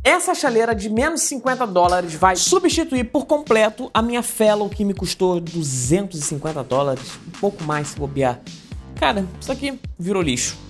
Essa chaleira de menos de 50 dólares vai substituir por completo a minha Fellow, que me custou 250 dólares, um pouco mais se bobear. Cara, isso aqui virou lixo.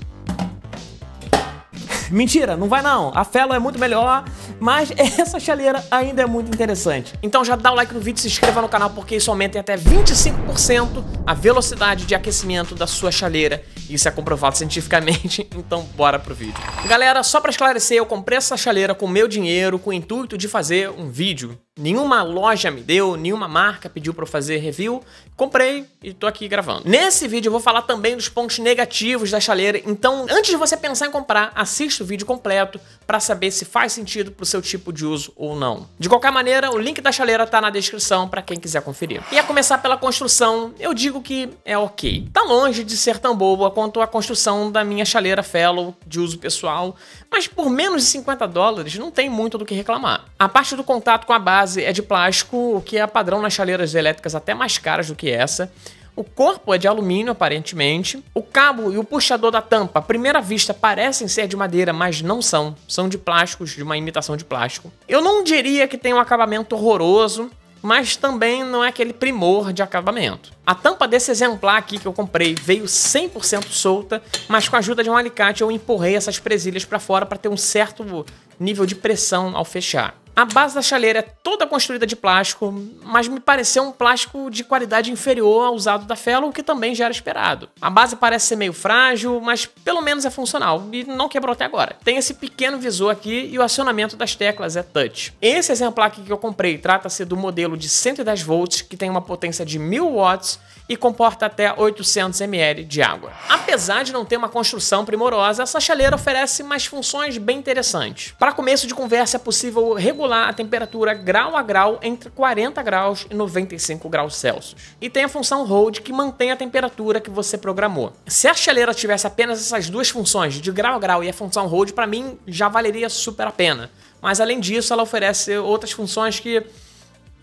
Mentira, não vai não. A Fellow é muito melhor, mas essa chaleira ainda é muito interessante. Então já dá o like no vídeo e se inscreva no canal, porque isso aumenta em até 25% a velocidade de aquecimento da sua chaleira. Isso é comprovado cientificamente, então bora pro vídeo. Galera, só pra esclarecer, eu comprei essa chaleira com meu dinheiro, com o intuito de fazer um vídeo. Nenhuma loja me deu, nenhuma marca pediu pra eu fazer review. Comprei e tô aqui gravando. Nesse vídeo eu vou falar também dos pontos negativos da chaleira, então antes de você pensar em comprar, assista o vídeo completo pra saber se faz sentido pro seu tipo de uso ou não. De qualquer maneira, o link da chaleira tá na descrição pra quem quiser conferir. E a começar pela construção, eu digo que é ok. Tá longe de ser tão boa quanto a construção da minha chaleira Fellow de uso pessoal, mas por menos de 50 dólares não tem muito do que reclamar. A parte do contato com a base é de plástico, o que é padrão nas chaleiras elétricas até mais caras do que essa. O corpo é de alumínio, aparentemente. O cabo e o puxador da tampa, à primeira vista, parecem ser de madeira, mas não são. São de plásticos, de uma imitação de plástico. Eu não diria que tem um acabamento horroroso, mas também não é aquele primor de acabamento. A tampa desse exemplar aqui que eu comprei veio 100% solta, mas com a ajuda de um alicate eu empurrei essas presilhas para fora para ter um certo nível de pressão ao fechar. A base da chaleira é toda construída de plástico, mas me pareceu um plástico de qualidade inferior ao usado da Fellow, que também já era esperado. A base parece ser meio frágil, mas pelo menos é funcional e não quebrou até agora. Tem esse pequeno visor aqui e o acionamento das teclas é touch. Esse exemplar aqui que eu comprei trata-se do modelo de 110 volts, que tem uma potência de 1000 watts e comporta até 800 ml de água. Apesar de não ter uma construção primorosa, essa chaleira oferece mais funções bem interessantes. Para começo de conversa, é possível regular a temperatura grau a grau entre 40 graus e 95 graus Celsius. E tem a função Hold, que mantém a temperatura que você programou. Se a chaleira tivesse apenas essas duas funções, de grau a grau e a função Hold, para mim já valeria super a pena. Mas além disso, ela oferece outras funções que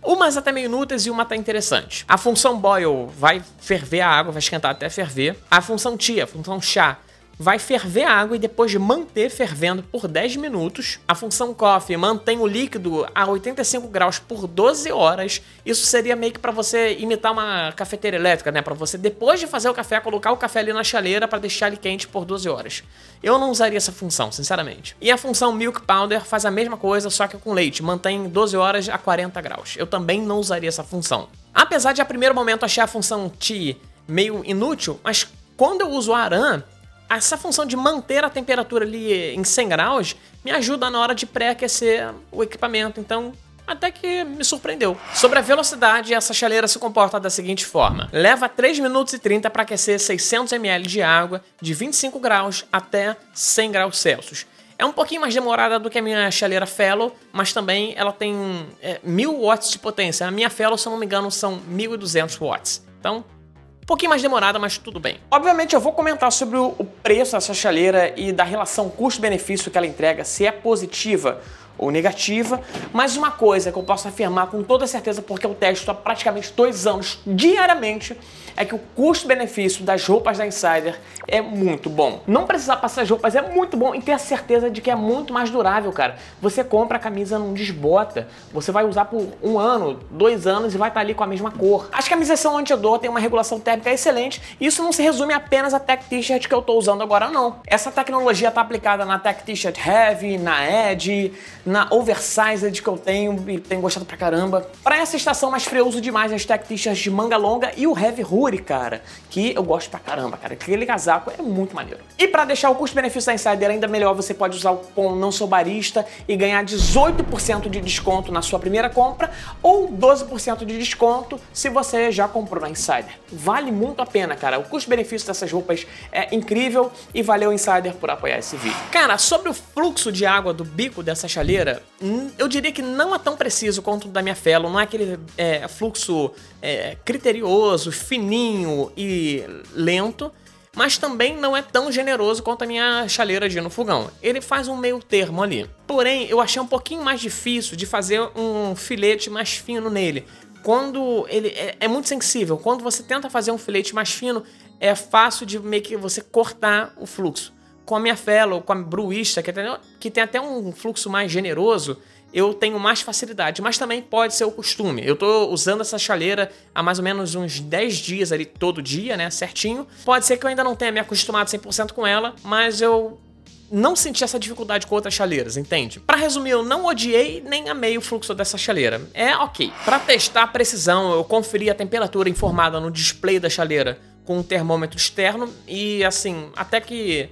umas até meio inúteis e uma até interessante. A função Boil vai ferver a água, vai esquentar até ferver. A função Tea, a função chá, vai ferver a água e depois de manter fervendo por 10 minutos. A função Coffee mantém o líquido a 85 graus por 12 horas. Isso seria meio que para você imitar uma cafeteira elétrica, né? Para você, depois de fazer o café, colocar o café ali na chaleira para deixar ele quente por 12 horas. Eu não usaria essa função, sinceramente. E a função Milk Powder faz a mesma coisa, só que com leite. Mantém 12 horas a 40 graus. Eu também não usaria essa função. Apesar de a primeiro momento achar a função Tea meio inútil, mas quando eu uso a Aran, essa função de manter a temperatura ali em 100 graus me ajuda na hora de pré-aquecer o equipamento, então até que me surpreendeu. Sobre a velocidade, essa chaleira se comporta da seguinte forma. Leva 3 minutos e 30 para aquecer 600 ml de água de 25 graus até 100 graus Celsius. É um pouquinho mais demorada do que a minha chaleira Fellow, mas também ela tem 1000 watts de potência. A minha Fellow, se eu não me engano, são 1200 watts. Então, um pouquinho mais demorada, mas tudo bem. Obviamente eu vou comentar sobre o preço dessa chaleira e da relação custo-benefício que ela entrega, se é positiva ou negativa, mas uma coisa que eu posso afirmar com toda certeza, porque eu testo há praticamente 2 anos diariamente, é que o custo-benefício das roupas da Insider é muito bom. Não precisar passar as roupas é muito bom e ter a certeza de que é muito mais durável, cara. Você compra a camisa, não desbota, você vai usar por 1 ano, 2 anos e vai estar ali com a mesma cor. As camisas são anti-odor, tem uma regulação térmica excelente e isso não se resume apenas à Tech T-shirt que eu tô usando agora, não. Essa tecnologia está aplicada na Tech T-shirt Heavy, na Edge, na Oversized que eu tenho e tenho gostado pra caramba. Pra essa estação mais fria eu uso demais as Tech T-shirts de manga longa e o Heavy Hoodie, cara, que eu gosto pra caramba, cara. Aquele casaco é muito maneiro. E pra deixar o custo-benefício da Insider ainda melhor, você pode usar o cupom Não Sou Barista e ganhar 18% de desconto na sua primeira compra ou 12% de desconto se você já comprou na Insider. Vale muito a pena, cara. O custo-benefício dessas roupas é incrível e valeu Insider por apoiar esse vídeo. Cara, sobre o fluxo de água do bico dessa chaleira, eu diria que não é tão preciso quanto o da minha Fellow, não é aquele fluxo criterioso, fininho e lento, mas também não é tão generoso quanto a minha chaleira de no fogão. Ele faz um meio termo ali. Porém, eu achei um pouquinho mais difícil de fazer um filete mais fino nele. Quando ele é muito sensível, quando você tenta fazer um filete mais fino, é fácil de meio que você cortar o fluxo. com a minha Fellow, com a Brewista, que tem até um fluxo mais generoso, eu tenho mais facilidade, mas também pode ser o costume. Eu tô usando essa chaleira há mais ou menos uns 10 dias ali, todo dia, né, certinho. Pode ser que eu ainda não tenha me acostumado 100% com ela, mas eu não senti essa dificuldade com outras chaleiras, entende? Pra resumir, eu não odiei nem amei o fluxo dessa chaleira. É ok. Pra testar a precisão, eu conferi a temperatura informada no display da chaleira com um termômetro externo e, assim, até que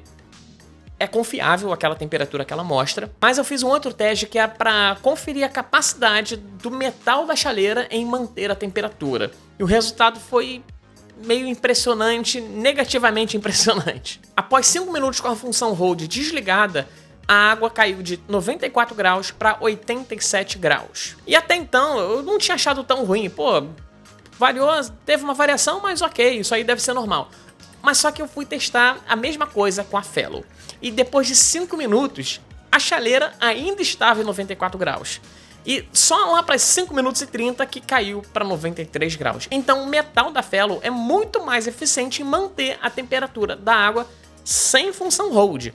é confiável aquela temperatura que ela mostra. Mas eu fiz um outro teste que é para conferir a capacidade do metal da chaleira em manter a temperatura. E o resultado foi meio impressionante, negativamente impressionante. Após 5 minutos com a função hold desligada, a água caiu de 94 graus para 87 graus. E até então eu não tinha achado tão ruim. Pô, variou, teve uma variação, mas ok, isso aí deve ser normal. Mas só que eu fui testar a mesma coisa com a Fellow. E depois de 5 minutos, a chaleira ainda estava em 94 graus. E só lá para 5 minutos e 30 que caiu para 93 graus. Então o metal da Fellow é muito mais eficiente em manter a temperatura da água sem função hold.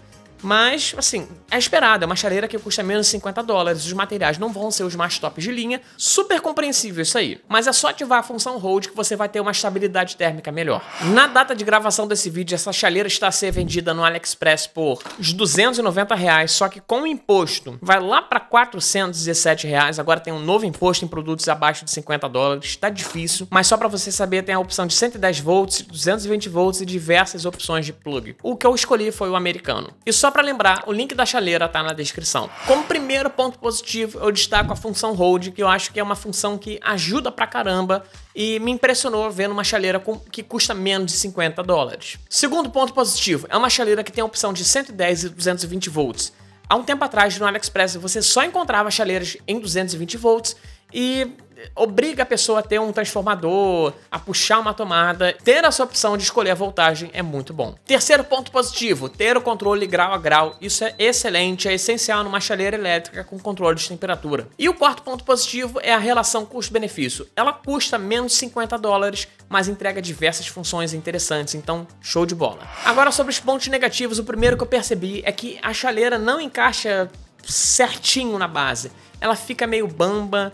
Mas, assim, é esperado, é uma chaleira que custa menos de 50 dólares, os materiais não vão ser os mais tops de linha, super compreensível isso aí. Mas é só ativar a função hold que você vai ter uma estabilidade térmica melhor. Na data de gravação desse vídeo, essa chaleira está a ser vendida no AliExpress por uns 290 reais, só que com o imposto vai lá para 417 reais, agora tem um novo imposto em produtos abaixo de 50 dólares, tá difícil, mas só para você saber, tem a opção de 110 volts, 220 volts e diversas opções de plug. O que eu escolhi foi o americano. E só para lembrar, o link da chaleira tá na descrição. Como primeiro ponto positivo, eu destaco a função hold, que eu acho que é uma função que ajuda pra caramba e me impressionou vendo uma chaleira que custa menos de 50 dólares. Segundo ponto positivo, é uma chaleira que tem a opção de 110 e 220 volts. Há um tempo atrás, no AliExpress, você só encontrava chaleiras em 220 volts e obriga a pessoa a ter um transformador, a puxar uma tomada. Ter essa opção de escolher a voltagem é muito bom. Terceiro ponto positivo, ter o controle grau a grau. Isso é excelente, é essencial numa chaleira elétrica com controle de temperatura. E o quarto ponto positivo é a relação custo-benefício. Ela custa menos de 50 dólares, mas entrega diversas funções interessantes, então show de bola. Agora sobre os pontos negativos, o primeiro que eu percebi é que a chaleira não encaixa certinho na base. Ela fica meio bamba.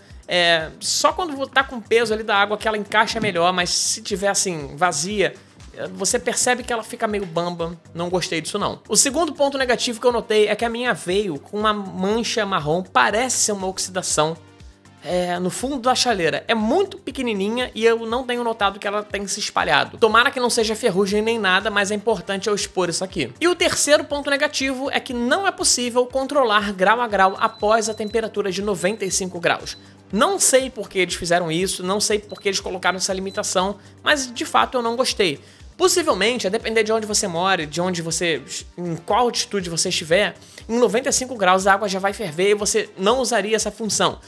Só quando tá com peso ali da água que ela encaixa melhor, mas se tiver assim, vazia, você percebe que ela fica meio bamba. Não gostei disso não. O segundo ponto negativo que eu notei é que a minha veio com uma mancha marrom, parece ser uma oxidação no fundo da chaleira. É muito pequenininha e eu não tenho notado que ela tem se espalhado. Tomara que não seja ferrugem nem nada, mas é importante eu expor isso aqui. E o terceiro ponto negativo é que não é possível controlar grau a grau após a temperatura de 95 graus. Não sei por que eles fizeram isso, não sei por que eles colocaram essa limitação, mas de fato eu não gostei. Possivelmente, a depender de onde você mora, em qual altitude você estiver, em 95 graus a água já vai ferver e você não usaria essa função.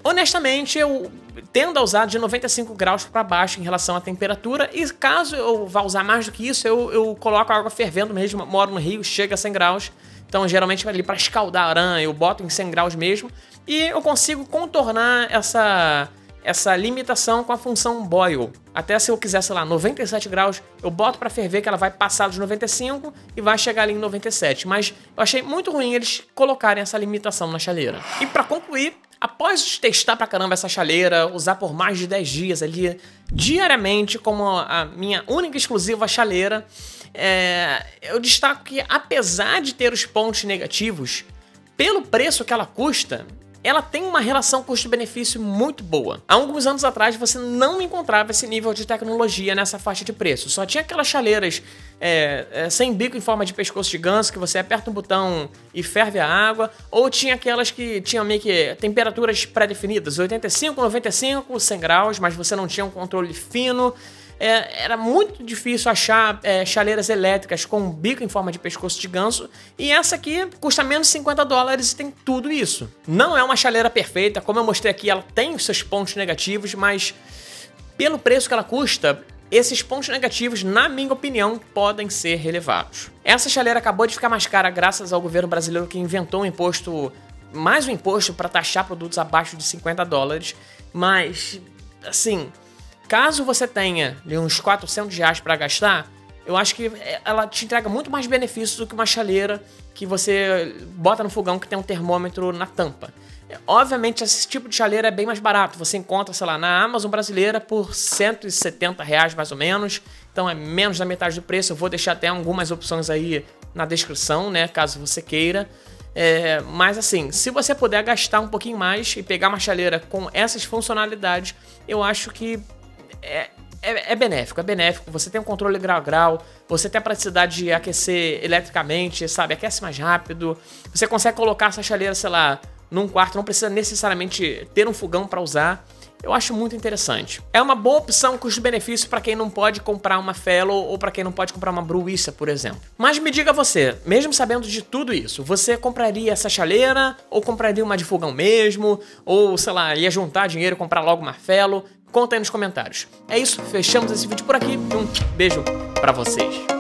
Honestamente, eu tendo a usar de 95 graus para baixo em relação à temperatura, e caso eu vá usar mais do que isso, eu coloco a água fervendo mesmo. Moro no Rio, chega a 100 graus, então geralmente ali para escaldar a aranha eu boto em 100 graus mesmo, e eu consigo contornar essa limitação com a função boil. Até se eu quiser, sei lá, 97 graus, eu boto para ferver que ela vai passar dos 95 e vai chegar ali em 97. Mas eu achei muito ruim eles colocarem essa limitação na chaleira. E para concluir, após testar pra caramba essa chaleira, usar por mais de 10 dias ali, diariamente, como a minha única e exclusiva chaleira, eu destaco que apesar de ter os pontos negativos, pelo preço que ela custa, ela tem uma relação custo-benefício muito boa. Há alguns anos atrás você não encontrava esse nível de tecnologia nessa faixa de preço. Só tinha aquelas chaleiras sem bico em forma de pescoço de ganso, que você aperta um botão e ferve a água, ou tinha aquelas que tinham meio que temperaturas pré-definidas, 85, 95, 100 graus, mas você não tinha um controle fino. Era muito difícil achar chaleiras elétricas com bico em forma de pescoço de ganso, e essa aqui custa menos de 50 dólares e tem tudo isso. Não é uma chaleira perfeita, como eu mostrei aqui, ela tem os seus pontos negativos, mas pelo preço que ela custa, esses pontos negativos, na minha opinião, podem ser relevados. Essa chaleira acabou de ficar mais cara graças ao governo brasileiro que inventou mais um imposto para taxar produtos abaixo de 50 dólares, mas, assim, caso você tenha uns 400 reais para gastar, eu acho que ela te entrega muito mais benefícios do que uma chaleira que você bota no fogão que tem um termômetro na tampa. Obviamente, esse tipo de chaleira é bem mais barato. Você encontra, sei lá, na Amazon brasileira por R$170 mais ou menos. Então é menos da metade do preço. Eu vou deixar até algumas opções aí na descrição, né? Caso você queira. Mas assim, se você puder gastar um pouquinho mais e pegar uma chaleira com essas funcionalidades, eu acho que é benéfico, é benéfico. Você tem um controle grau a grau, você tem a praticidade de aquecer eletricamente, sabe? Aquece mais rápido. Você consegue colocar essa chaleira, sei lá, num quarto, não precisa necessariamente ter um fogão para usar. Eu acho muito interessante. É uma boa opção custo-benefício para quem não pode comprar uma Fellow ou para quem não pode comprar uma Bruissa, por exemplo. Mas me diga você, mesmo sabendo de tudo isso, você compraria essa chaleira ou compraria uma de fogão mesmo? Ou, sei lá, ia juntar dinheiro e comprar logo uma Fellow? Conta aí nos comentários. É isso, fechamos esse vídeo por aqui e um beijo para vocês.